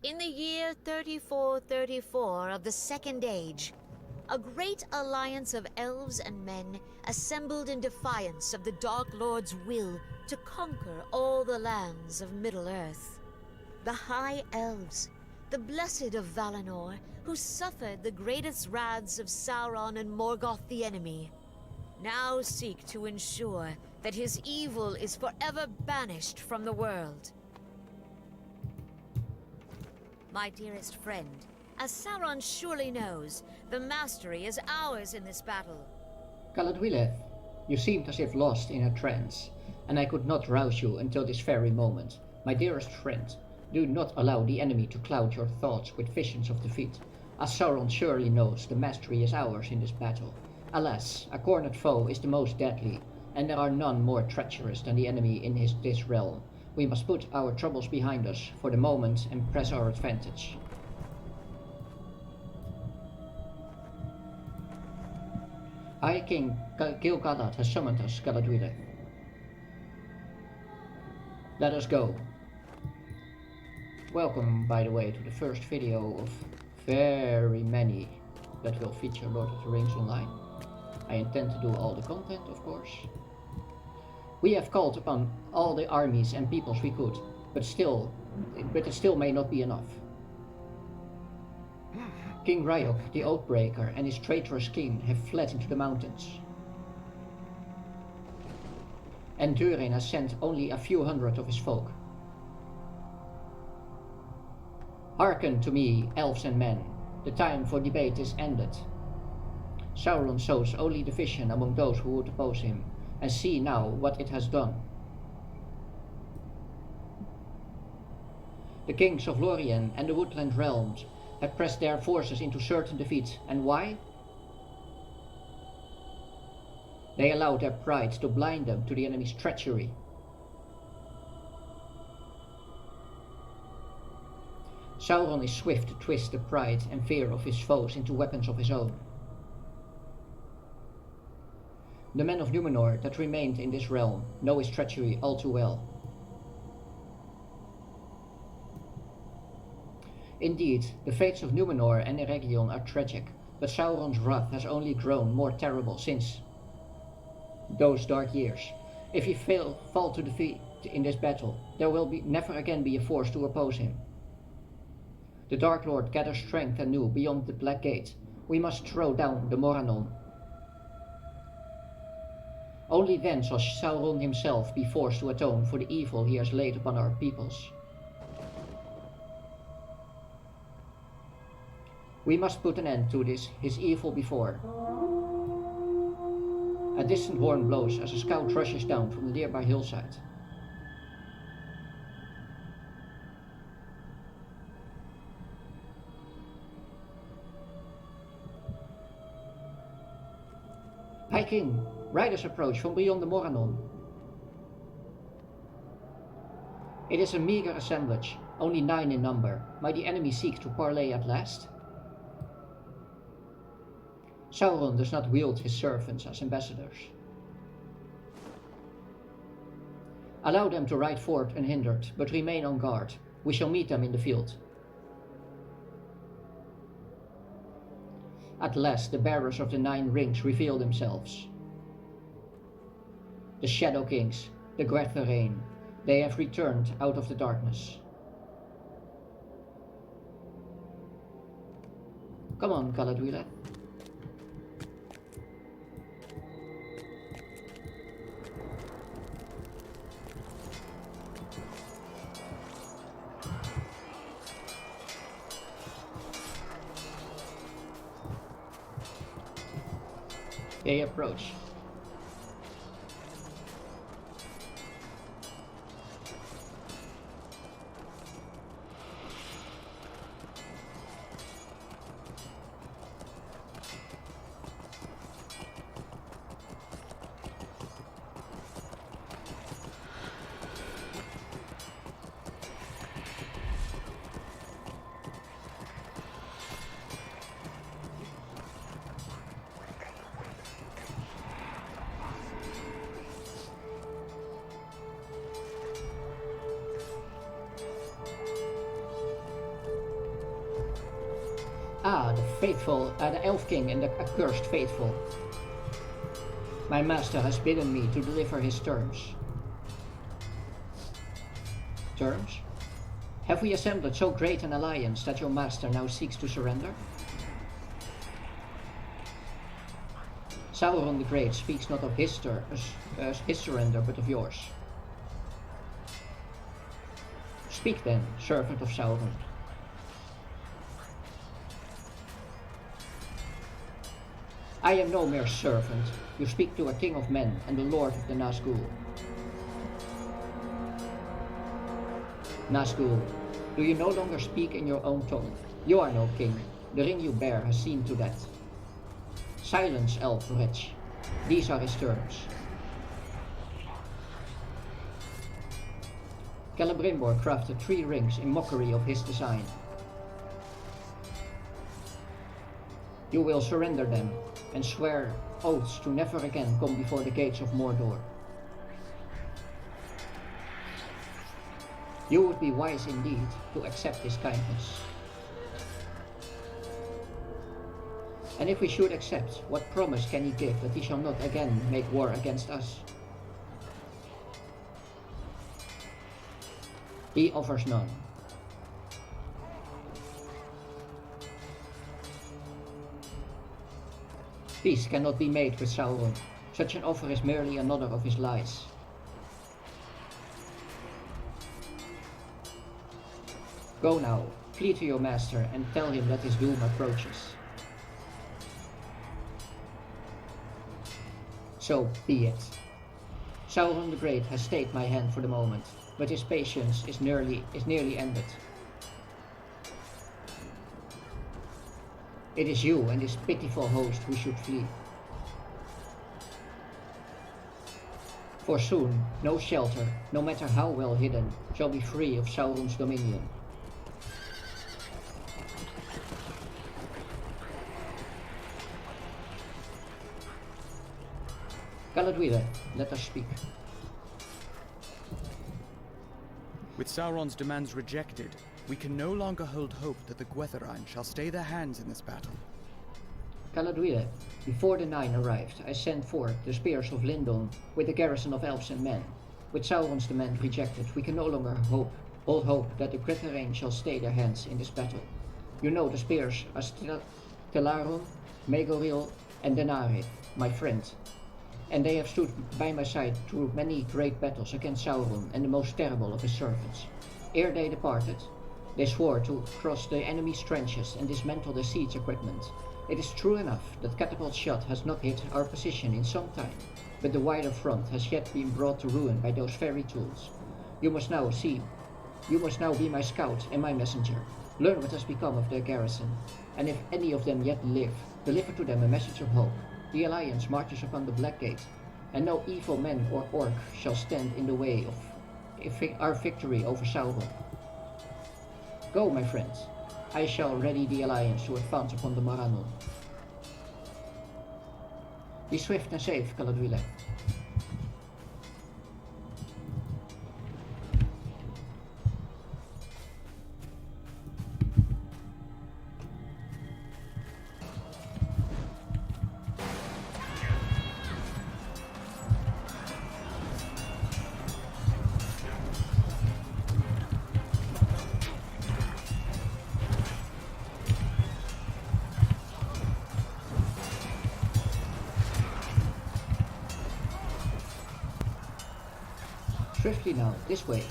In the year 3434 of the Second Age, a great alliance of elves and men assembled in defiance of the Dark Lord's will to conquer all the lands of Middle-earth. The High Elves, the Blessed of Valinor, who suffered the greatest wraths of Sauron and Morgoth the enemy, now seek to ensure that his evil is forever banished from the world. My dearest friend, as Sauron surely knows, the mastery is ours in this battle. Galadriel, you seemed as if lost in a trance, and I could not rouse you until this very moment. My dearest friend, do not allow the enemy to cloud your thoughts with visions of defeat. As Sauron surely knows, the mastery is ours in this battle. Alas, a cornered foe is the most deadly, and there are none more treacherous than the enemy in this realm. We must put our troubles behind us for the moment and press our advantage. High King Gil-galad has summoned us, Galadriel. Let us go. Welcome, by the way, to the first video of very many that will feature Lord of the Rings Online. I intend to do all the content, of course. We have called upon all the armies and peoples we could, but it still may not be enough. King Ryok, the Oathbreaker, and his traitorous king have fled into the mountains. And Durin has sent only a few hundred of his folk. Hearken to me, elves and men, the time for debate is ended. Sauron sows only division among those who would oppose him, and see now what it has done. The kings of Lorien and the woodland realms have pressed their forces into certain defeat, and why? They allowed their pride to blind them to the enemy's treachery. Sauron is swift to twist the pride and fear of his foes into weapons of his own. The men of Numenor that remained in this realm know his treachery all too well. Indeed, the fates of Numenor and Eregion are tragic, but Sauron's wrath has only grown more terrible since those dark years. If he fall to defeat in this battle, there will never again be a force to oppose him. The Dark Lord gathers strength anew beyond the Black Gate. We must throw down the Morannon. Only then shall Sauron himself be forced to atone for the evil he has laid upon our peoples. We must put an end to his evil before. A distant horn blows as a scout rushes down from the nearby hillside. High King, riders approach from beyond the Morannon. It is a meager assemblage, only 9 in number. Might the enemy seek to parley at last? Sauron does not wield his servants as ambassadors. Allow them to ride forth unhindered, but remain on guard. We shall meet them in the field. At last the bearers of the 9 rings reveal themselves. The Shadow Kings, the Gwertherain, they have returned out of the darkness. Come on, Galadriel. They approach. Ah, the faithful, the Elf King and the accursed faithful. My master has bidden me to deliver his terms. Terms? Have we assembled so great an alliance that your master now seeks to surrender? Sauron the Great speaks not of his surrender, but of yours. Speak then, servant of Sauron. I am no mere servant. You speak to a king of men and the lord of the Nazgul. Nazgul, do you no longer speak in your own tongue? You are no king. The ring you bear has seen to that. Silence, elf wretch. These are his terms. Celebrimbor crafted 3 rings in mockery of his design. You will surrender them and swear oaths to never again come before the gates of Mordor. You would be wise indeed to accept his kindness. And if we should accept, what promise can he give that he shall not again make war against us? He offers none. Peace cannot be made with Sauron. Such an offer is merely another of his lies. Go now, flee to your master and tell him that his doom approaches. So be it. Sauron the Great has stayed my hand for the moment, but his patience is nearly ended. It is you and this pitiful host who should flee. For soon, no shelter, no matter how well hidden, shall be free of Sauron's dominion. Galadriel, let us speak. With Sauron's demands rejected, we can no longer hold hope that the Gwytharin shall stay their hands in this battle. Galadriel, before the Nine arrived, I sent forth the spears of Lindon with a garrison of elves and men. With Sauron's demand rejected, we can no longer hold hope that the Gwytharin shall stay their hands in this battle. You know the spears are Telaron, Megoril, and Denari, my friend. And they have stood by my side through many great battles against Sauron and the most terrible of his servants. Ere they departed, they swore to cross the enemy's trenches and dismantle the siege equipment. It is true enough that catapult shot has not hit our position in some time, but the wider front has yet been brought to ruin by those very tools. You must now be my scout and my messenger. Learn what has become of their garrison, and if any of them yet live, deliver to them a message of hope. The Alliance marches upon the Black Gate, and no evil man or orc shall stand in the way of our victory over Sauron. Go, my friends. I shall ready the Alliance to advance upon the Maranon. Be swift and safe, Galadriel. Swiftly now, this way.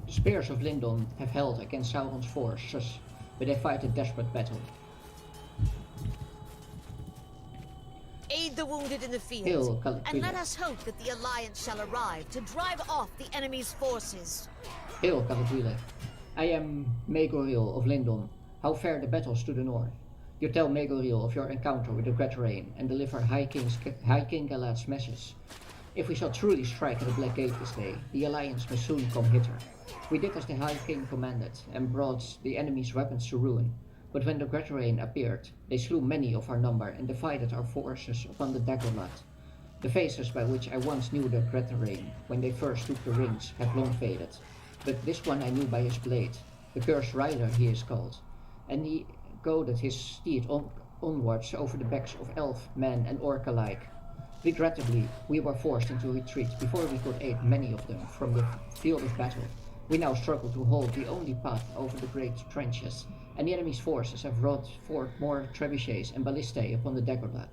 The spears of Lindon have held against Sauron's forces, but they fight a desperate battle. Aid the wounded in the field, Hail, and let us hope that the Alliance shall arrive to drive off the enemy's forces. Hail, Galadriel. I am Megoril of Lindon. How fare the battles to the north? You tell Megoril of your encounter with the Gwytharin and deliver High King Galad's message. If we shall truly strike at the Black Gate this day, the Alliance must soon come hither. We did as the High King commanded, and brought the enemy's weapons to ruin. But when the Greatrain appeared, they slew many of our number and divided our forces upon the Daggerlat. The faces by which I once knew the Greatrain, when they first took the rings, have long faded. But this one I knew by his blade. The Cursed Rider he is called, and he goaded his steed onwards over the backs of elf, man and orc alike. Regrettably, we were forced into retreat before we could aid many of them from the field of battle. We now struggle to hold the only path over the great trenches, and the enemy's forces have brought forth more trebuchets and ballistae upon the Daggerlat.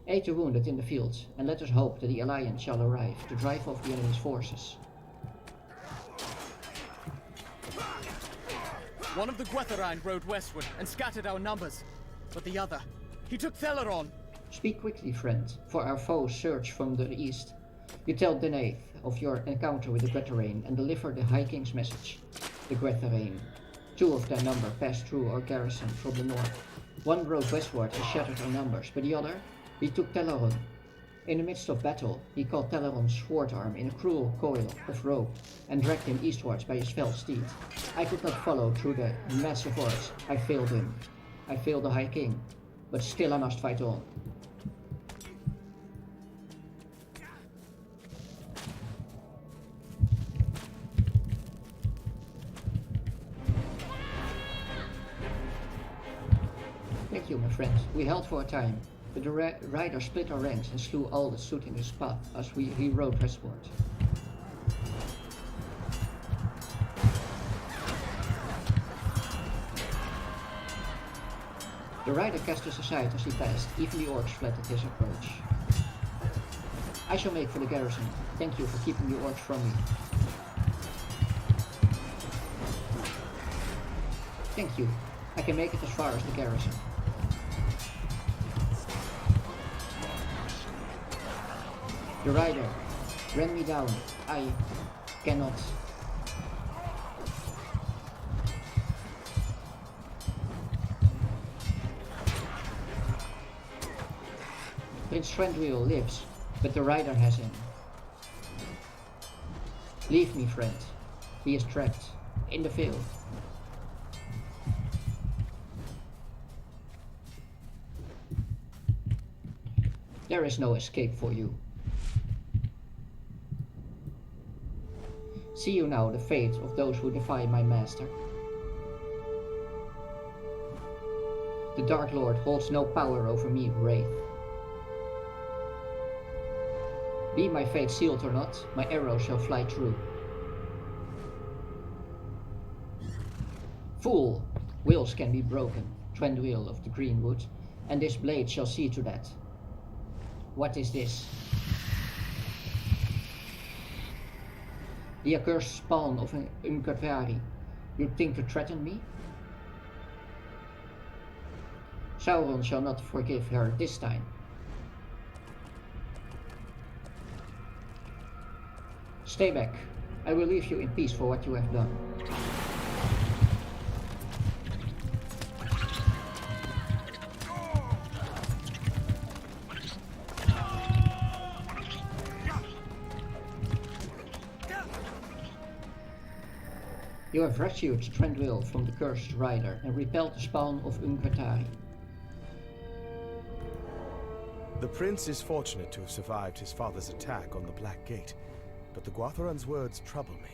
Aid the wounded in the field, and let us hope that the Alliance shall arrive to drive off the enemy's forces. One of the Gwetherine rode westward and scattered our numbers, but the other, he took Theleron. Speak quickly, friend, for our foes surge from the east. You tell Denaith of your encounter with the Greatrain and deliver the High King's message. The Greatrain. 2 of their number passed through our garrison from the north. One rode westward and shattered our numbers, but the other, he took Theleron. In the midst of battle, he caught Theleron's sword arm in a cruel coil of rope and dragged him eastwards by his fell steed. I could not follow through the massive odds. I failed him. I failed the High King, but still I must fight on. Thank you, my friend. We held for a time, but the rider split our ranks and slew all that stood in his path as he rode westward. The rider cast us aside as he passed, even the orcs fled at his approach. I shall make for the garrison. Thank you for keeping the orcs from me. Thank you. I can make it as far as the garrison. The rider ran me down. I cannot. Prince Trendwheel lives, but the rider has him. Leave me, friend. He is trapped in the field. There is no escape for you. See you now the fate of those who defy my master. The Dark Lord holds no power over me, Wraith. Be my fate sealed or not, my arrow shall fly true. Fool! Wills can be broken, Trendwheel of the Greenwood, and this blade shall see to that. What is this? The accursed spawn of an Umkatvari. You think to threaten me? Sauron shall not forgive her this time. Stay back. I will leave you in peace for what you have done. You have rescued Trendwheel from the Cursed Rider and repelled the spawn of Umkatari. The prince is fortunate to have survived his father's attack on the Black Gate, but the Gwatheran's words trouble me.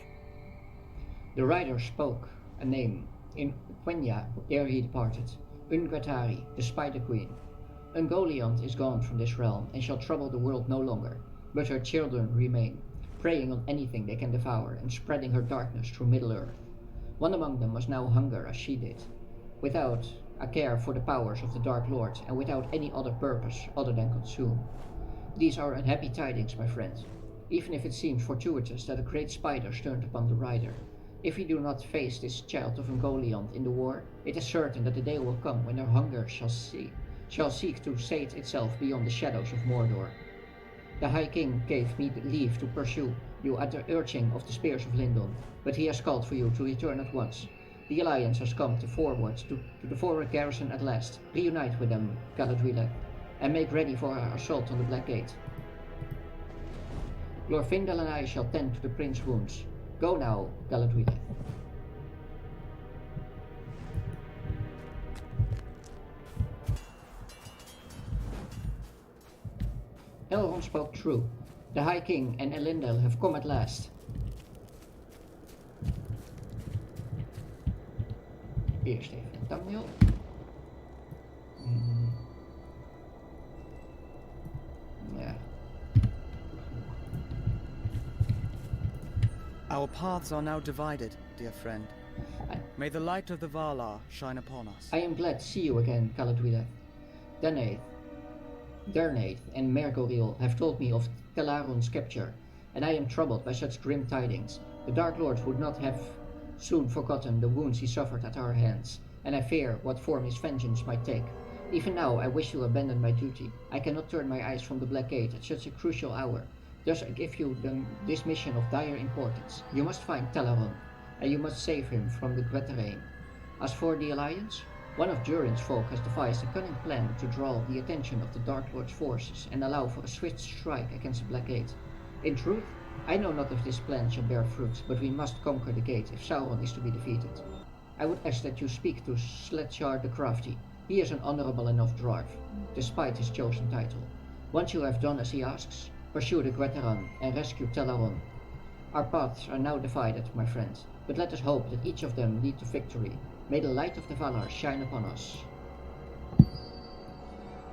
The rider spoke a name in Quenya ere he departed. Umkatari, the Spider Queen. Ungoliant is gone from this realm and shall trouble the world no longer, but her children remain, preying on anything they can devour and spreading her darkness through Middle-earth. One among them must now hunger as she did, without a care for the powers of the Dark Lord and without any other purpose other than consume. These are unhappy tidings, my friend, even if it seems fortuitous that a great spider turned upon the rider. If we do not face this child of Ungoliant in the war, it is certain that the day will come when her hunger shall seek to sate itself beyond the shadows of Mordor. The High King gave me leave to pursue you at the urging of the Spears of Lindon, but he has called for you to return at once. The Alliance has come forward to the forward garrison at last. Reunite with them, Galadriel, and make ready for our assault on the Black Gate. Glorfindel and I shall tend to the prince's wounds. Go now, Galadriel. Elrond spoke true. The High King and Elendil have come at last. Eerst even een thumbnail. Ja. Our paths are now divided, dear friend. May the light of the Valar shine upon us. I am glad to see you again, Galadriel. Dernaith and Mergoriel have told me of Teleron's capture, and I am troubled by such grim tidings. The Dark Lords would not have soon forgotten the wounds he suffered at our hands, and I fear what form his vengeance might take. Even now I wish to abandon my duty. I cannot turn my eyes from the Black Gate at such a crucial hour. Thus I give you this mission of dire importance. You must find Teleron, and you must save him from the Gwetterain. As for the Alliance, one of Durin's folk has devised a cunning plan to draw the attention of the Dark Lord's forces and allow for a swift strike against the Black Gate. In truth, I know not if this plan shall bear fruit, but we must conquer the gate if Sauron is to be defeated. I would ask that you speak to Sledjar the Crafty. He is an honorable enough dwarf, despite his chosen title. Once you have done as he asks, pursue the Gwetheran and rescue Teleron. Our paths are now divided, my friend, but let us hope that each of them lead to victory. May the light of the Valar shine upon us.